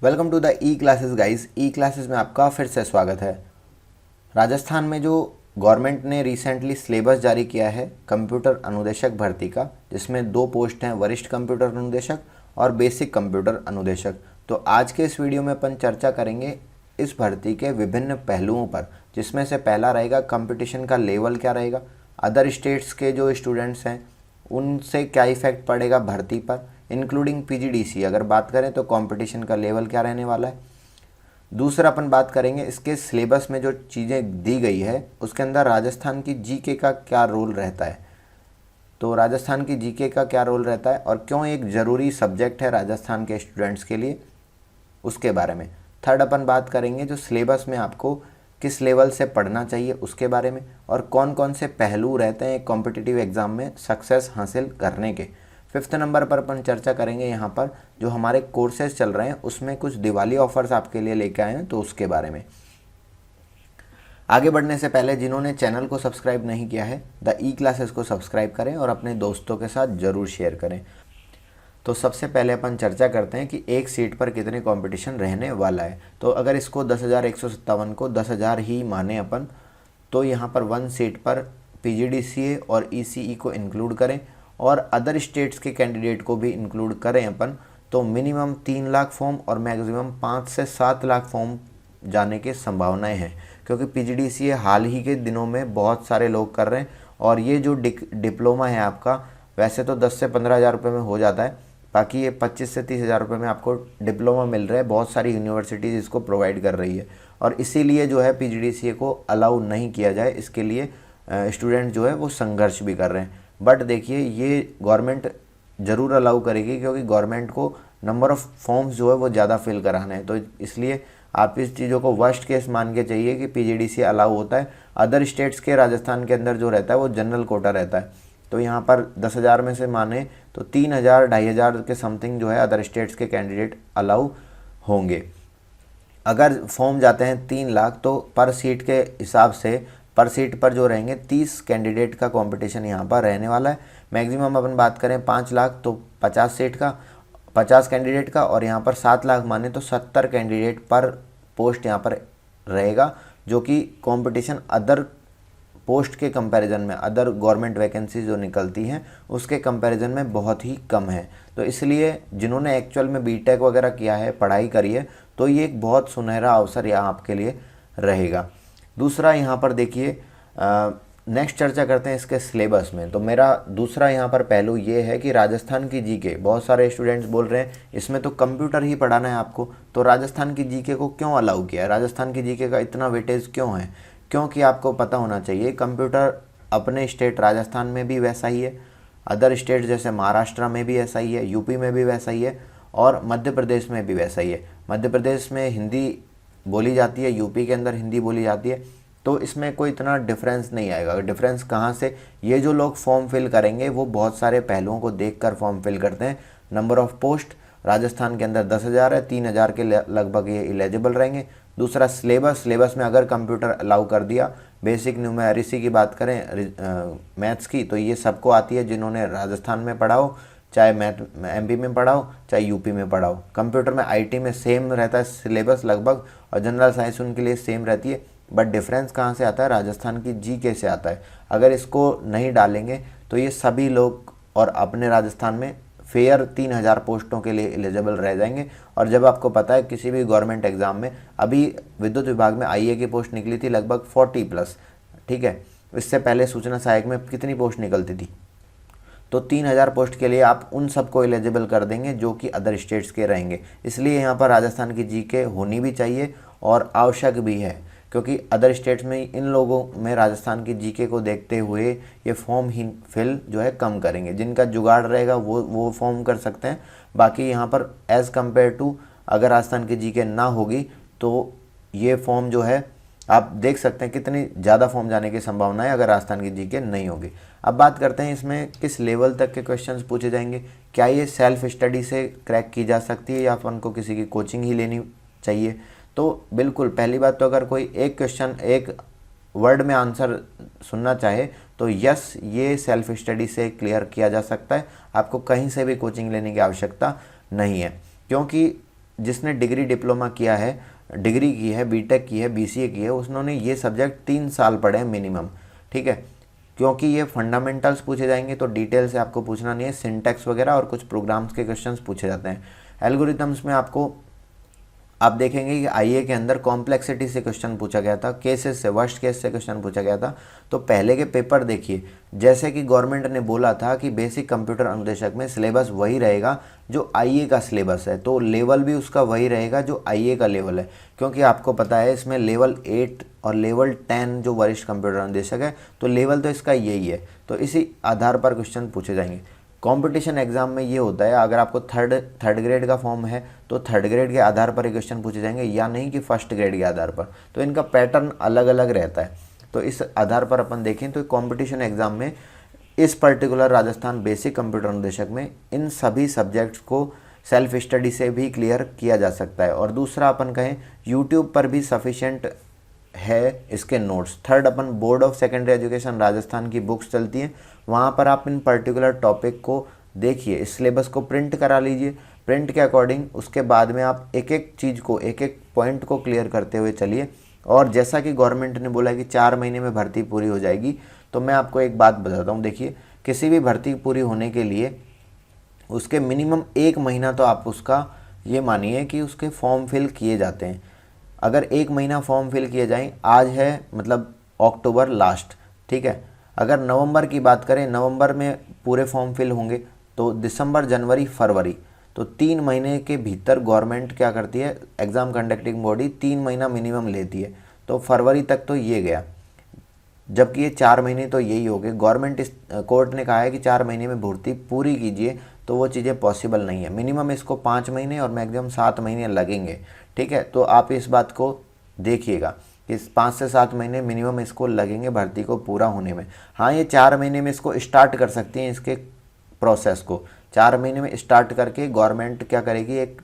Welcome to the E Classes guys. E Classes में आपका फिर से स्वागत है। राजस्थान में जो गवर्नमेंट ने रिसेंटली सिलेबस जारी किया है कंप्यूटर अनुदेशक भर्ती का, जिसमें 2 पोस्ट हैं, वरिष्ठ कंप्यूटर अनुदेशक और बेसिक कंप्यूटर अनुदेशक। तो आज के इस वीडियो में अपन चर्चा करेंगे इस भर्ती के विभिन्न पहलुओं पर, जिसमें से पहला रहेगा कंपटीशन का लेवल क्या रहेगा, अदर स्टेट्स के जो स्टूडेंट्स हैं उनसे क्या इफेक्ट पड़ेगा भर्ती पर, इंक्लूडिंग पीजीडीसी अगर बात करें तो कंपटीशन का लेवल क्या रहने वाला है। दूसरा अपन बात करेंगे इसके सिलेबस में जो चीज़ें दी गई है उसके अंदर राजस्थान की जीके का क्या रोल रहता है। तो राजस्थान की जीके का क्या रोल रहता है और क्यों एक ज़रूरी सब्जेक्ट है राजस्थान के स्टूडेंट्स के लिए, उसके बारे में। थर्ड अपन बात करेंगे जो सिलेबस में आपको किस लेवल से पढ़ना चाहिए उसके बारे में, और कौन कौन से पहलू रहते हैं कॉम्पिटिटिव एग्ज़ाम में सक्सेस हासिल करने के। फिफ्थ नंबर पर अपन चर्चा करेंगे यहाँ पर जो हमारे कोर्सेज चल रहे हैं उसमें कुछ दिवाली ऑफर्स आपके लिए लेके आए हैं, तो उसके बारे में। आगे बढ़ने से पहले जिन्होंने चैनल को सब्सक्राइब नहीं किया है द ई क्लासेस को सब्सक्राइब करें और अपने दोस्तों के साथ ज़रूर शेयर करें। तो सबसे पहले अपन चर्चा करते हैं कि एक सीट पर कितने कंपटीशन रहने वाला है। तो अगर इसको 10,157 को 10,000 ही माने अपन, तो यहाँ पर 1 सीट पर पीजीडीसीए और ईसीई को इंक्लूड करें और अदर स्टेट्स के कैंडिडेट को भी इंक्लूड करें अपन, तो मिनिमम 3 लाख फॉर्म और मैक्सिमम 5 से 7 लाख फॉर्म जाने की संभावनाएं हैं, क्योंकि पीजीडीसीए हाल ही के दिनों में बहुत सारे लोग कर रहे हैं। और ये जो डिप्लोमा है आपका, वैसे तो 10 से 15 हज़ार रुपये में हो जाता है, बाकी ये 25 से 30 हज़ार रुपये में आपको डिप्लोमा मिल रहा है। बहुत सारी यूनिवर्सिटीज़ इसको प्रोवाइड कर रही है और इसीलिए जो है पीजीडीसीए को अलाउ नहीं किया जाए, इसके लिए स्टूडेंट जो है वो संघर्ष भी कर रहे हैं। बट देखिए ये गवर्नमेंट ज़रूर अलाउ करेगी, क्योंकि गवर्नमेंट को नंबर ऑफ़ फॉर्म्स जो है वो ज़्यादा फिल कराना है। तो इसलिए आप इस चीज़ों को वर्स्ट केस मान के चाहिए कि पीजीडीसीए अलाउ होता है। अदर स्टेट्स के राजस्थान के अंदर जो रहता है वो जनरल कोटा रहता है, तो यहाँ पर 10,000 में से माने तो 3,000 2,500 के समथिंग जो है अदर स्टेट्स के कैंडिडेट अलाउ होंगे। अगर फॉर्म जाते हैं 3 लाख तो पर सीट के हिसाब से पर सीट पर जो रहेंगे 30 कैंडिडेट का कंपटीशन यहाँ पर रहने वाला है। मैक्सिमम अपन बात करें 5 लाख तो 50 सीट का 50 कैंडिडेट का, और यहाँ पर 7 लाख माने तो 70 कैंडिडेट पर पोस्ट यहाँ पर रहेगा, जो कि कंपटीशन अदर पोस्ट के कंपैरिजन में, अदर गवर्नमेंट वैकेंसी जो निकलती हैं उसके कंपैरिजन में बहुत ही कम है। तो इसलिए जिन्होंने एक्चुअल में बीटेक वगैरह किया है, पढ़ाई करी है, तो ये एक बहुत सुनहरा अवसर यहाँ आपके लिए रहेगा। दूसरा यहाँ पर देखिए, नेक्स्ट चर्चा करते हैं इसके सिलेबस में। तो मेरा दूसरा यहाँ पर पहलू ये है कि राजस्थान की जीके, बहुत सारे स्टूडेंट्स बोल रहे हैं इसमें तो कंप्यूटर ही पढ़ाना है आपको, तो राजस्थान की जीके को क्यों अलाउ किया है, राजस्थान की जीके का इतना वेटेज क्यों है। क्योंकि आपको पता होना चाहिए कंप्यूटर अपने स्टेट राजस्थान में भी वैसा ही है, अदर स्टेट जैसे महाराष्ट्र में भी ऐसा ही है, यूपी में भी वैसा ही है और मध्य प्रदेश में भी वैसा ही है। मध्य प्रदेश में हिंदी बोली जाती है, यूपी के अंदर हिंदी बोली जाती है, तो इसमें कोई इतना डिफरेंस नहीं आएगा। डिफरेंस कहाँ से, ये जो लोग फॉर्म फिल करेंगे वो बहुत सारे पहलुओं को देखकर फॉर्म फिल करते हैं। नंबर ऑफ़ पोस्ट राजस्थान के अंदर 10,000 है, 3,000 के लगभग ये एलिजिबल रहेंगे। दूसरा सिलेबस में अगर कंप्यूटर अलाउ कर दिया, बेसिक न्यूमेरिसी की बात करें मैथ्स की, तो ये सबको आती है जिन्होंने राजस्थान में पढ़ा हो, चाहे मैथ एमपी में पढ़ा हो चाहे यूपी में पढ़ा हो। कंप्यूटर में आईटी में सेम रहता है सिलेबस लगभग, और जनरल साइंस उनके लिए सेम रहती है। बट डिफरेंस कहाँ से आता है, राजस्थान की जीके से आता है। अगर इसको नहीं डालेंगे तो ये सभी लोग और अपने राजस्थान में फेयर 3,000 पोस्टों के लिए एलिजिबल रह जाएंगे। और जब आपको पता है किसी भी गवर्नमेंट एग्जाम में, अभी विद्युत विभाग में आईए की पोस्ट निकली थी लगभग 40+, ठीक है, इससे पहले सूचना सहायक में कितनी पोस्ट निकलती थी, तो 3,000 पोस्ट के लिए आप उन सबको एलिजिबल कर देंगे जो कि अदर स्टेट्स के रहेंगे। इसलिए यहाँ पर राजस्थान की जीके होनी भी चाहिए और आवश्यक भी है, क्योंकि अदर स्टेट्स में इन लोगों में राजस्थान की जीके को देखते हुए ये फॉर्म ही फिल जो है कम करेंगे। जिनका जुगाड़ रहेगा वो फॉर्म कर सकते हैं। बाकी यहाँ पर एज़ कम्पेयर टू अगर राजस्थान की जीके ना होगी तो ये फॉर्म जो है आप देख सकते हैं कितनी ज़्यादा फॉर्म जाने की संभावना है अगर राजस्थान की जीके नहीं होगी। अब बात करते हैं इसमें किस लेवल तक के क्वेश्चंस पूछे जाएंगे। क्या ये सेल्फ स्टडी से क्रैक की जा सकती है या अपन को किसी की कोचिंग ही लेनी चाहिए। तो बिल्कुल पहली बात तो अगर कोई एक क्वेश्चन एक वर्ड में आंसर सुनना चाहे तो यस, ये सेल्फ स्टडी से क्लियर किया जा सकता है, आपको कहीं से भी कोचिंग लेने की आवश्यकता नहीं है। क्योंकि जिसने डिग्री डिप्लोमा किया है, डिग्री की है, बीटेक की है, बीसीए की है, उन्होंने ये सब्जेक्ट 3 साल पढ़े हैं मिनिमम, ठीक है। क्योंकि ये फंडामेंटल्स पूछे जाएंगे तो डिटेल से आपको पूछना नहीं है, सिंटैक्स वगैरह और कुछ प्रोग्राम्स के क्वेश्चंस पूछे जाते हैं। एल्गोरिथम्स में आपको आप देखेंगे कि आईए के अंदर कॉम्प्लेक्सिटी से क्वेश्चन पूछा गया था, केसेस से, वर्स्ट केस से क्वेश्चन पूछा गया था। तो पहले के पेपर देखिए, जैसे कि गवर्नमेंट ने बोला था कि बेसिक कंप्यूटर अनुदेशक में सिलेबस वही रहेगा जो आईए का सिलेबस है, तो लेवल भी उसका वही रहेगा जो आईए का लेवल है। क्योंकि आपको पता है इसमें लेवल 8 और लेवल 10 जो वरिष्ठ कंप्यूटर अनुदेशक है, तो लेवल तो इसका यही है। तो इसी आधार पर क्वेश्चन पूछे जाएंगे। कंपटीशन एग्जाम में ये होता है, अगर आपको थर्ड ग्रेड का फॉर्म है तो थर्ड ग्रेड के आधार पर क्वेश्चन पूछे जाएंगे, या नहीं कि फर्स्ट ग्रेड के आधार पर। तो इनका पैटर्न अलग अलग रहता है। तो इस आधार पर अपन देखें तो कंपटीशन एग्जाम में इस पर्टिकुलर राजस्थान बेसिक कंप्यूटर अनुदेशक में इन सभी सब्जेक्ट्स को सेल्फ स्टडी से भी क्लियर किया जा सकता है। और दूसरा अपन कहें, यूट्यूब पर भी सफिशेंट है इसके notes. Third, upon board of secondary education Rajasthan की बुक्स चलती हैं, वहाँ पर आप इन पर्टिकुलर टॉपिक को देखिए, इस सिलेबस को प्रिंट करा लीजिए, प्रिंट के अकॉर्डिंग उसके बाद में आप एक एक चीज़ को, एक एक पॉइंट को क्लियर करते हुए चलिए। और जैसा कि गवर्नमेंट ने बोला कि 4 महीने में भर्ती पूरी हो जाएगी, तो मैं आपको एक बात बताता हूँ। देखिए, किसी भी भर्ती पूरी होने के लिए उसके मिनिमम 1 महीना तो आप उसका ये मानिए कि उसके फॉर्म फिल किए जाते हैं। अगर 1 महीना फॉर्म फिल किए जाएं, आज है मतलब अक्टूबर लास्ट, ठीक है। अगर नवंबर की बात करें, नवंबर में पूरे फॉर्म फिल होंगे, तो दिसंबर, जनवरी, फरवरी, तो 3 महीने के भीतर गवर्नमेंट क्या करती है, एग्ज़ाम कंडक्टिंग बॉडी 3 महीना मिनिमम लेती है। तो फरवरी तक तो ये गया, जबकि ये 4 महीने तो यही हो गए। गवर्नमेंट, इस कोर्ट ने कहा है कि 4 महीने में भर्ती पूरी कीजिए, तो वो चीज़ें पॉसिबल नहीं है। मिनिमम इसको 5 महीने और मैक्सिमम 7 महीने लगेंगे, ठीक है। तो आप इस बात को देखिएगा, इस 5 से 7 महीने मिनिमम इसको लगेंगे भर्ती को पूरा होने में। हाँ, ये 4 महीने में इसको स्टार्ट कर सकती हैं, इसके प्रोसेस को 4 महीने में स्टार्ट करके गवर्नमेंट क्या करेगी, एक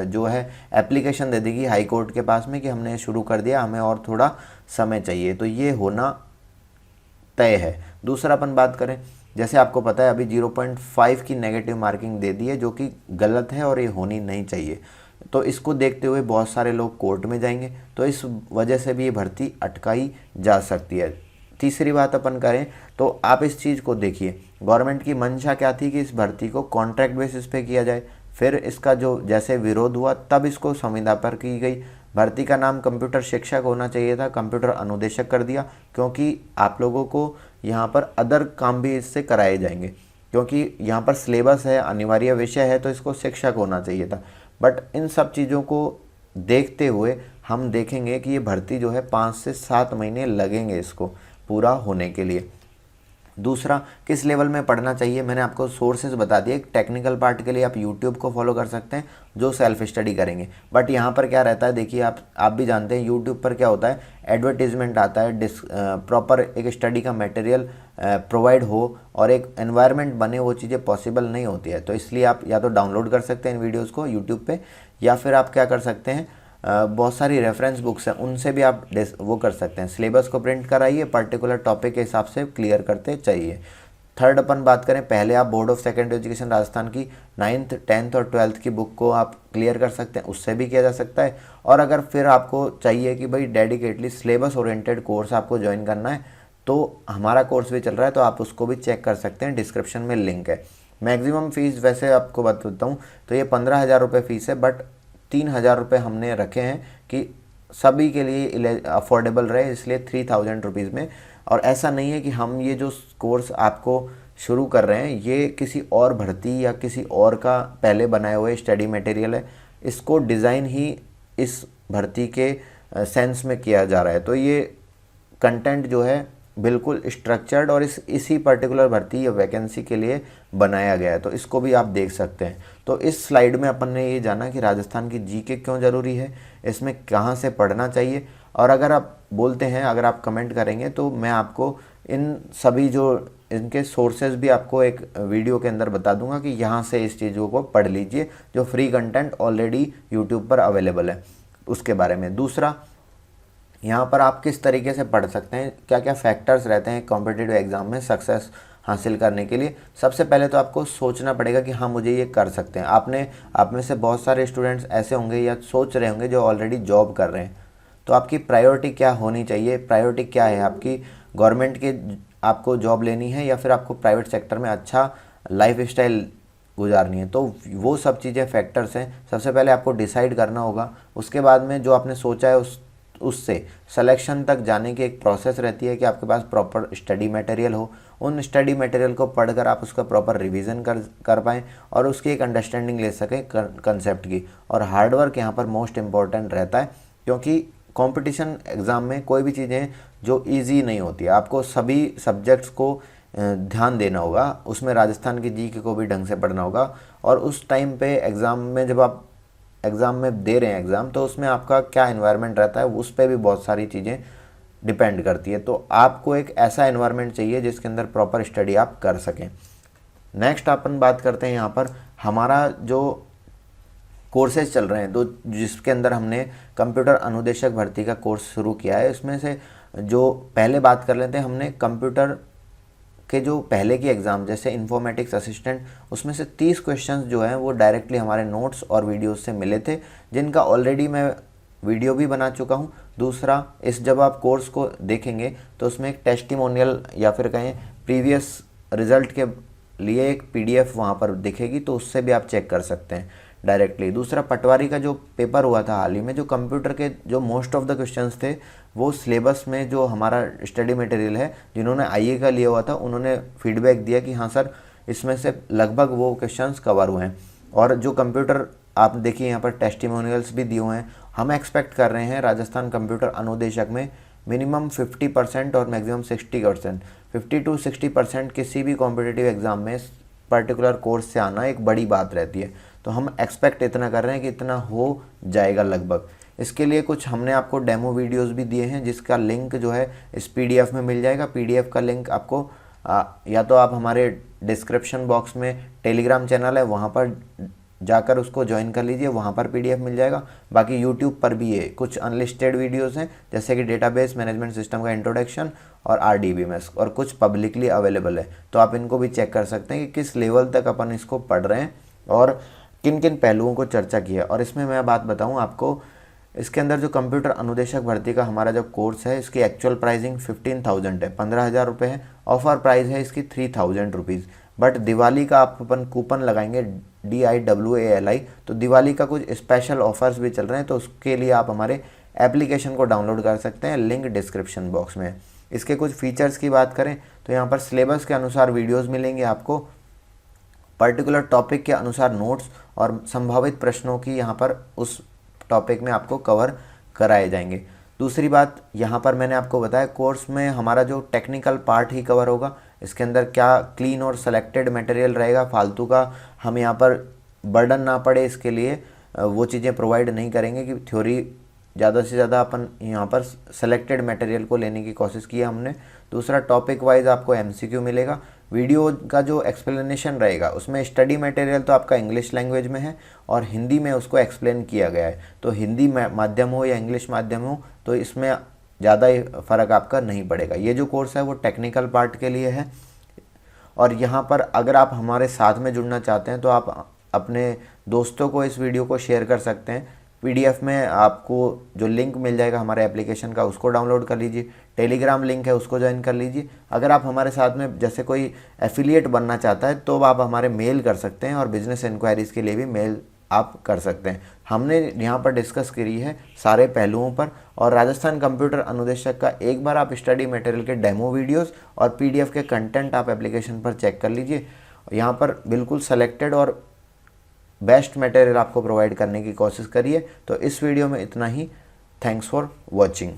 जो है एप्लीकेशन दे देगी हाई कोर्ट के पास में कि हमने शुरू कर दिया, हमें और थोड़ा समय चाहिए। तो ये होना तय है। दूसरा अपन बात करें, जैसे आपको पता है अभी 0.5 की नेगेटिव मार्किंग दे दी है, जो कि गलत है और ये होनी नहीं चाहिए। तो इसको देखते हुए बहुत सारे लोग कोर्ट में जाएंगे, तो इस वजह से भी ये भर्ती अटकाई जा सकती है। तीसरी बात अपन करें तो आप इस चीज़ को देखिए, गवर्नमेंट की मंशा क्या थी कि इस भर्ती को कॉन्ट्रैक्ट बेसिस पे किया जाए। फिर इसका जो जैसे विरोध हुआ, तब इसको संविदा पर की गई। भर्ती का नाम कंप्यूटर शिक्षक होना चाहिए था, कंप्यूटर अनुदेशक कर दिया, क्योंकि आप लोगों को यहाँ पर अदर काम भी इससे कराए जाएंगे, क्योंकि यहाँ पर सिलेबस है, अनिवार्य विषय है, तो इसको शिक्षक होना चाहिए था। बट इन सब चीज़ों को देखते हुए हम देखेंगे कि ये भर्ती जो है 5 से 7 महीने लगेंगे इसको पूरा होने के लिए। दूसरा, किस लेवल में पढ़ना चाहिए, मैंने आपको सोर्सेज बता दिए। टेक्निकल पार्ट के लिए आप यूट्यूब को फॉलो कर सकते हैं, जो सेल्फ स्टडी करेंगे। बट यहाँ पर क्या रहता है, देखिए आप भी जानते हैं यूट्यूब पर क्या होता है, एडवर्टीजमेंट आता है, प्रॉपर एक स्टडी का मटेरियल प्रोवाइड हो और एक एनवायरनमेंट बने, वो चीज़ें पॉसिबल नहीं होती है। तो इसलिए आप या तो डाउनलोड कर सकते हैं इन वीडियोज़ को यूट्यूब पर, या फिर आप क्या कर सकते हैं, बहुत सारी रेफरेंस बुक्स हैं, उनसे भी आप वो कर सकते हैं। सिलेबस को प्रिंट कराइए, पर्टिकुलर टॉपिक के हिसाब से क्लियर करते चाहिए। थर्ड, अपन बात करें, पहले आप board of secondary education Rajasthan की 9th, 10th और 12th की बुक को आप क्लियर कर सकते हैं, उससे भी किया जा सकता है। और अगर फिर आपको चाहिए कि भाई डेडिकेटली सिलेबस ओरिएंटेड कोर्स आपको ज्वाइन करना है, तो हमारा कोर्स भी चल रहा है, तो आप उसको भी चेक कर सकते हैं, डिस्क्रिप्शन में लिंक है। मैक्सिमम फ़ीस वैसे आपको बताता हूँ तो ये 15,000 रुपये फ़ीस है, बट 3,000 रुपये हमने रखे हैं कि सभी के लिए अफोर्डेबल रहे, इसलिए 3,000 रुपीज़ में। और ऐसा नहीं है कि हम ये जो कोर्स आपको शुरू कर रहे हैं ये किसी और भर्ती या किसी और का पहले बनाए हुए स्टडी मटेरियल है, इसको डिज़ाइन ही इस भर्ती के सेंस में किया जा रहा है। तो ये कंटेंट जो है बिल्कुल स्ट्रक्चर्ड और इसी पर्टिकुलर भर्ती या वैकेंसी के लिए बनाया गया है, तो इसको भी आप देख सकते हैं। तो इस स्लाइड में अपन ने ये जाना कि राजस्थान की जीके क्यों ज़रूरी है, इसमें कहाँ से पढ़ना चाहिए। और अगर आप बोलते हैं, अगर आप कमेंट करेंगे तो मैं आपको इन सभी जो इनके सोर्सेज भी आपको एक वीडियो के अंदर बता दूंगा कि यहाँ से इस चीज़ों को पढ़ लीजिए, जो फ्री कंटेंट ऑलरेडी यूट्यूब पर अवेलेबल है उसके बारे में। दूसरा, यहाँ पर आप किस तरीके से पढ़ सकते हैं, क्या क्या फैक्टर्स रहते हैं कॉम्पिटिटिव एग्ज़ाम में सक्सेस हासिल करने के लिए सबसे पहले तो आपको सोचना पड़ेगा कि हाँ मुझे ये कर सकते हैं। आप में से बहुत सारे स्टूडेंट्स ऐसे होंगे या सोच रहे होंगे जो ऑलरेडी जॉब कर रहे हैं। तो आपकी प्रायोरिटी क्या होनी चाहिए, प्रायोरिटी क्या है आपकी, गवर्नमेंट के आपको जॉब लेनी है या फिर आपको प्राइवेट सेक्टर में अच्छा लाइफ स्टाइल गुजारनी है। तो वो सब चीज़ें फैक्टर्स हैं, सबसे पहले आपको डिसाइड करना होगा। उसके बाद में जो आपने सोचा है उससे सिलेक्शन तक जाने की एक प्रोसेस रहती है कि आपके पास प्रॉपर स्टडी मटेरियल हो, उन स्टडी मटेरियल को पढ़कर आप उसका प्रॉपर रिवीजन कर पाएँ और उसकी एक अंडरस्टैंडिंग ले सकें कंसेप्ट की। और हार्डवर्क यहाँ पर मोस्ट इम्पॉर्टेंट रहता है, क्योंकि कंपटीशन एग्ज़ाम में कोई भी चीज़ें जो इजी नहीं होती है, आपको सभी सब्जेक्ट्स को ध्यान देना होगा, उसमें राजस्थान की जीके को भी ढंग से पढ़ना होगा। और उस टाइम पे एग्ज़ाम में जब आप एग्ज़ाम में दे रहे हैं एग्ज़ाम, तो उसमें आपका क्या एनवायरनमेंट रहता है उस पर भी बहुत सारी चीज़ें डिपेंड करती है। तो आपको एक ऐसा एनवायरनमेंट चाहिए जिसके अंदर प्रॉपर स्टडी आप कर सकें। नेक्स्ट अपन बात करते हैं यहाँ पर हमारा जो कोर्सेज चल रहे हैं, तो जिसके अंदर हमने कंप्यूटर अनुदेशक भर्ती का कोर्स शुरू किया है। इसमें से जो पहले बात कर लेते हैं, हमने कंप्यूटर के जो पहले की एग्ज़ाम जैसे इन्फॉर्मेटिक्स असिस्टेंट, उसमें से 30 क्वेश्चंस जो हैं वो डायरेक्टली हमारे नोट्स और वीडियोस से मिले थे, जिनका ऑलरेडी मैं वीडियो भी बना चुका हूं। दूसरा, जब आप कोर्स को देखेंगे तो उसमें एक टेस्टिमोनियल या फिर कहें प्रीवियस रिजल्ट के लिए एक PDF वहाँ पर दिखेगी, तो उससे भी आप चेक कर सकते हैं डायरेक्टली। दूसरा, पटवारी का जो पेपर हुआ था हाल ही में, जो कंप्यूटर के जो मोस्ट ऑफ द क्वेश्चंस थे वो सिलेबस में जो हमारा स्टडी मटेरियल है, जिन्होंने IE का लिया हुआ था, उन्होंने फीडबैक दिया कि हाँ सर इसमें से लगभग वो क्वेश्चंस कवर हुए हैं। और जो कंप्यूटर आप देखिए यहाँ पर टेस्टिमोनियल्स भी दिए हुए हैं। हम एक्सपेक्ट कर रहे हैं राजस्थान कंप्यूटर अनुदेशक में मिनिमम 50% और मैक्सिमम 60%, 50 to 60% किसी भी कॉम्पिटिटिव एग्ज़ाम में पर्टिकुलर कोर्स से आना एक बड़ी बात रहती है। तो हम एक्सपेक्ट इतना कर रहे हैं कि इतना हो जाएगा लगभग। इसके लिए कुछ हमने आपको डेमो वीडियोस भी दिए हैं, जिसका लिंक जो है इस PDF में मिल जाएगा। PDF का लिंक आपको या तो आप हमारे डिस्क्रिप्शन बॉक्स में टेलीग्राम चैनल है वहाँ पर जाकर उसको ज्वाइन कर लीजिए, वहाँ पर PDF मिल जाएगा। बाकी YouTube पर भी है, कुछ अनलिस्टेड वीडियोस हैं जैसे कि डेटाबेस मैनेजमेंट सिस्टम का इंट्रोडक्शन और RDBMS, और कुछ पब्लिकली अवेलेबल है, तो आप इनको भी चेक कर सकते हैं कि किस लेवल तक अपन इसको पढ़ रहे हैं और किन किन पहलुओं को चर्चा की है। और इसमें मैं बात बताऊँ आपको, इसके अंदर जो कंप्यूटर अनुदेशक भर्ती का हमारा जो कोर्स है, इसकी एक्चुअल प्राइसिंग 15,000 है, 15,000 रुपये है। ऑफर प्राइस है इसकी 3,000 रुपीज़। बट दिवाली का आप अपन कूपन लगाएंगे DIWALI, तो दिवाली का कुछ स्पेशल ऑफर्स भी चल रहे हैं, तो उसके लिए आप हमारे एप्लीकेशन को डाउनलोड कर सकते हैं, लिंक डिस्क्रिप्शन बॉक्स में है। इसके कुछ फीचर्स की बात करें तो यहाँ पर सिलेबस के अनुसार वीडियोज़ मिलेंगे आपको, पर्टिकुलर टॉपिक के अनुसार नोट्स और संभावित प्रश्नों की यहाँ पर उस टॉपिक में आपको कवर कराए जाएंगे। दूसरी बात, यहाँ पर मैंने आपको बताया कोर्स में हमारा जो टेक्निकल पार्ट ही कवर होगा। इसके अंदर क्या क्लीन और सेलेक्टेड मटेरियल रहेगा, फालतू का हम यहाँ पर बर्डन ना पड़े, इसके लिए वो चीज़ें प्रोवाइड नहीं करेंगे कि थ्योरी ज़्यादा से ज़्यादा अपन यहाँ पर सेलेक्टेड मटेरियल को लेने की कोशिश की है हमने। दूसरा, टॉपिक वाइज आपको MCQ मिलेगा। वीडियो का जो एक्सप्लेनेशन रहेगा उसमें स्टडी मटेरियल तो आपका इंग्लिश लैंग्वेज में है और हिंदी में उसको एक्सप्लेन किया गया है, तो हिंदी माध्यम हो या इंग्लिश माध्यम हो तो इसमें ज़्यादा फ़र्क आपका नहीं पड़ेगा। ये जो कोर्स है वो टेक्निकल पार्ट के लिए है। और यहाँ पर अगर आप हमारे साथ में जुड़ना चाहते हैं तो आप अपने दोस्तों को इस वीडियो को शेयर कर सकते हैं। PDF में आपको जो लिंक मिल जाएगा हमारे एप्लीकेशन का, उसको डाउनलोड कर लीजिए। टेलीग्राम लिंक है, उसको ज्वाइन कर लीजिए। अगर आप हमारे साथ में जैसे कोई एफिलिएट बनना चाहता है तो आप हमारे मेल कर सकते हैं और बिजनेस इंक्वायरीज़ के लिए भी मेल आप कर सकते हैं। हमने यहाँ पर डिस्कस करी है सारे पहलुओं पर। और राजस्थान कंप्यूटर अनुदेशक का एक बार आप स्टडी मटेरियल के डेमो वीडियोस और PDF के कंटेंट आप एप्लीकेशन पर चेक कर लीजिए। यहाँ पर बिल्कुल सेलेक्टेड और बेस्ट मटेरियल आपको प्रोवाइड करने की कोशिश करिए। तो इस वीडियो में इतना ही। Thanks for watching.